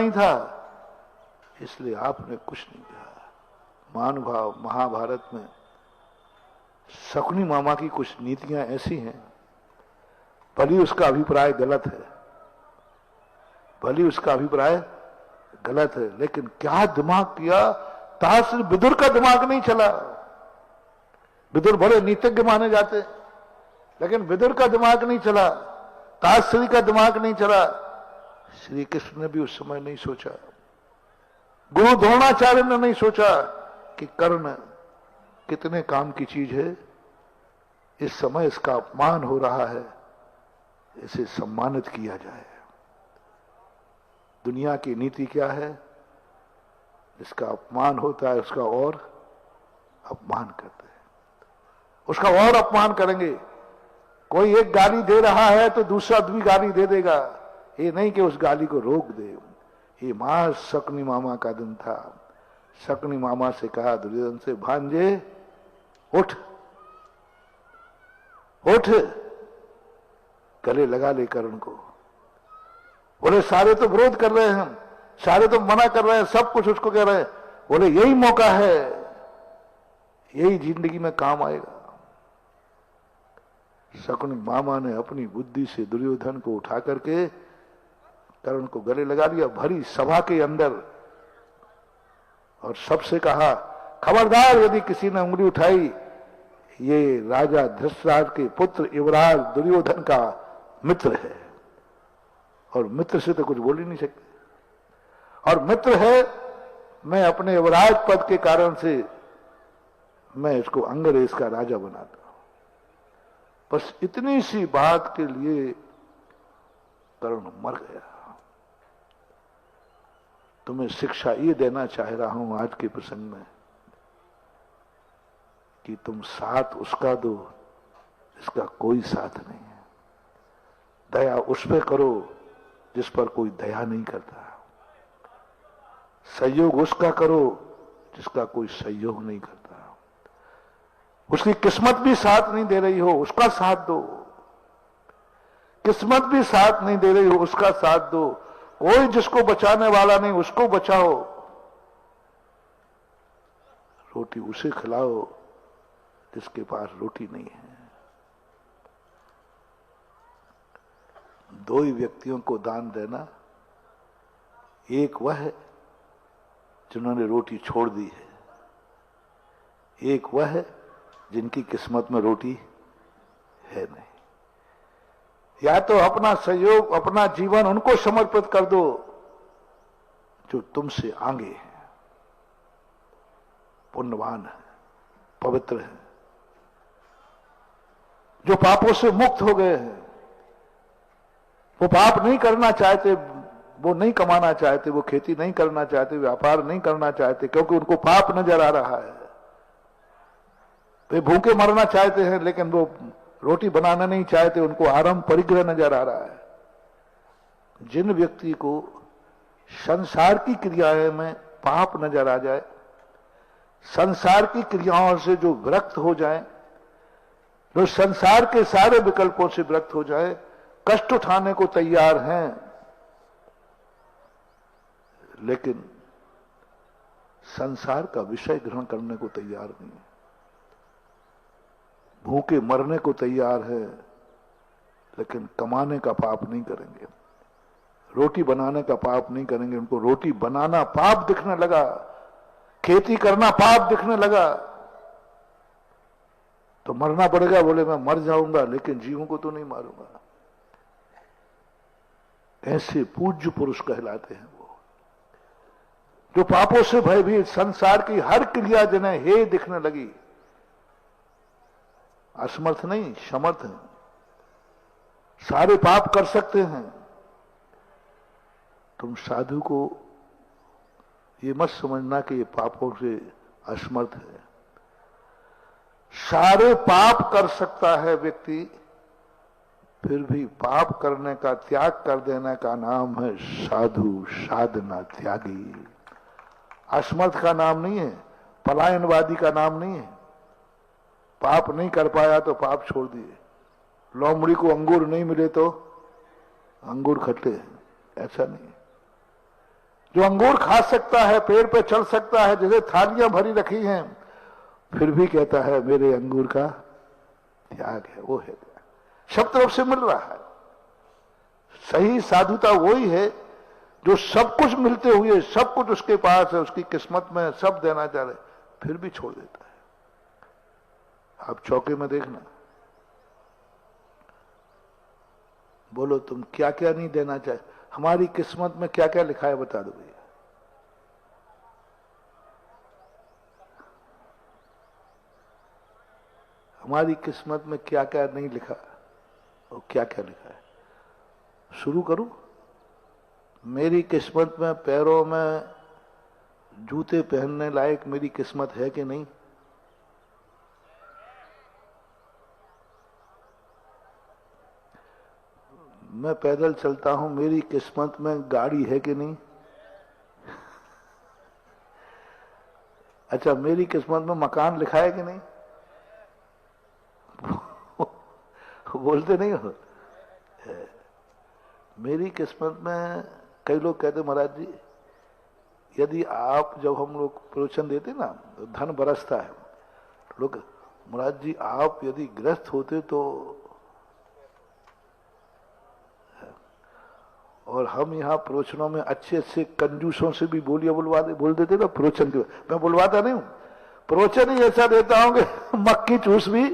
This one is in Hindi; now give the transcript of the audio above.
नहीं था, इसलिए आपने कुछ नहीं कहा। महानुभाव, महाभारत में शकुनी मामा की कुछ नीतियां ऐसी हैं, भली उसका अभिप्राय गलत है, भली उसका अभिप्राय गलत है, लेकिन क्या दिमाग किया, तासिर विदुर का दिमाग नहीं चला। विदुर बड़े नीतिज्ञ माने जाते, लेकिन विदुर का दिमाग नहीं चला, ताश्री का दिमाग नहीं चला। श्री कृष्ण ने भी उस समय नहीं सोचा, गुरु द्रोणाचार्य ने नहीं सोचा कि कर्ण कितने काम की चीज है, इस समय इसका अपमान हो रहा है, इसे सम्मानित किया जाए। दुनिया की नीति क्या है, इसका अपमान होता है उसका और अपमान करते हैं, उसका और अपमान करेंगे। कोई एक गाली दे रहा है तो दूसरा भी गाली दे देगा, ये नहीं कि उस गाली को रोक दे। ये मां शकुनी मामा का दिन था। शकुनी मामा से कहा दुर्योधन से, भांजे उठ उठ, गले लगा ले कर्ण को। बोले सारे तो विरोध कर रहे हैं, सारे तो मना कर रहे हैं, सब कुछ उसको कह रहे हैं। बोले यही मौका है, यही जिंदगी में काम आएगा। शकुनी मामा ने अपनी बुद्धि से दुर्योधन को उठा करके कर्ण को गले लगा लिया भरी सभा के अंदर, और सबसे कहा खबरदार यदि किसी ने उंगली उठाई, ये राजा धृतराष्ट्र के पुत्र युवराज दुर्योधन का मित्र है, और मित्र से तो कुछ बोल ही नहीं सकते, और मित्र है, मैं अपने युवराज पद के कारण से मैं इसको अंग्रेज का राजा बनाता हूं। बस इतनी सी बात के लिए कर्ण मर गया। तुम्हें शिक्षा ये देना चाह रहा हूं आज के प्रसंग में कि तुम साथ उसका दो जिसका कोई साथ नहीं है। दया उस पे करो जिस पर कोई दया नहीं करता। सहयोग उसका करो जिसका कोई सहयोग नहीं करता। उसकी किस्मत भी साथ नहीं दे रही हो, उसका साथ दो। किस्मत भी साथ नहीं दे रही हो, उसका साथ दो। कोई जिसको बचाने वाला नहीं, उसको बचाओ। रोटी उसे खिलाओ जिसके पास रोटी नहीं है। दो ही व्यक्तियों को दान देना, एक वह है जिन्होंने रोटी छोड़ दी है, एक वह है जिनकी किस्मत में रोटी है नहीं। या तो अपना सहयोग, अपना जीवन उनको समर्पित कर दो जो तुमसे आगे हैं, पुण्यवान है, पवित्र है, जो पापों से मुक्त हो गए हैं। वो पाप नहीं करना चाहते, वो नहीं कमाना चाहते, वो खेती नहीं करना चाहते, व्यापार नहीं करना चाहते, क्योंकि उनको पाप नजर आ रहा है। वे भूखे मरना चाहते हैं, लेकिन वो रोटी बनाना नहीं चाहते, उनको आराम परिग्रह नजर आ रहा है। जिन व्यक्ति को संसार की क्रियाएं में पाप नजर आ जाए, संसार की क्रियाओं से जो विरक्त हो जाए, जो संसार के सारे विकल्पों से विरक्त हो जाए, कष्ट उठाने को तैयार हैं, लेकिन संसार का विषय ग्रहण करने को तैयार नहीं है, भूखे मरने को तैयार है, लेकिन कमाने का पाप नहीं करेंगे, रोटी बनाने का पाप नहीं करेंगे। उनको रोटी बनाना पाप दिखने लगा, खेती करना पाप दिखने लगा, तो मरना पड़ेगा। बोले मैं मर जाऊंगा लेकिन जीवों को तो नहीं मारूंगा। ऐसे पूज्य पुरुष कहलाते हैं वो, जो पापों से भयभीत, संसार की हर क्रिया जिन्हें हे दिखने लगी, असमर्थ नहीं समर्थ हैं, सारे पाप कर सकते हैं। तुम साधु को ये मत समझना कि ये पापों से असमर्थ है। सारे पाप कर सकता है व्यक्ति, फिर भी पाप करने का त्याग कर देने का नाम है साधु, साधना त्यागी। असमर्थ का नाम नहीं है, पलायनवादी का नाम नहीं है। पाप नहीं कर पाया तो पाप छोड़ दिए। लोमड़ी को अंगूर नहीं मिले तो अंगूर खट्टे, ऐसा नहीं। जो अंगूर खा सकता है, पेड़ पे चढ़ सकता है, जैसे थालियां भरी रखी हैं, फिर भी कहता है मेरे अंगूर का त्याग है, वो है त्याग। सब तरफ से मिल रहा है। सही साधुता वही है जो सब कुछ मिलते हुए, सब कुछ उसके पास है, उसकी किस्मत में सब देना चाह रहे, फिर भी छोड़ देता है। आप चौके में देखना, बोलो तुम क्या क्या नहीं देना चाहे, हमारी किस्मत में क्या क्या लिखा है बता दो भैया। हमारी किस्मत में क्या क्या नहीं लिखा और क्या क्या लिखा है, शुरू करूं। मेरी किस्मत में पैरों में जूते पहनने लायक मेरी किस्मत है कि नहीं? मैं पैदल चलता हूं, मेरी किस्मत में गाड़ी है कि नहीं? अच्छा, मेरी किस्मत में मकान लिखा है कि नहीं? बोलते नहीं हो। मेरी किस्मत में, कई लोग कहते महाराज जी, यदि आप, जब हम लोग प्रवचन देते ना तो धन बरसता है, लोग महाराज जी आप यदि ग्रस्त होते तो, और हम यहाँ प्रवचनों में अच्छे अच्छे कंजूसों से भी बोलिया बोल देते ना प्रवचन के, मैं बुलवाता नहीं हूं, प्रवचन ही ऐसा देता हूं कि मक्की चूस भी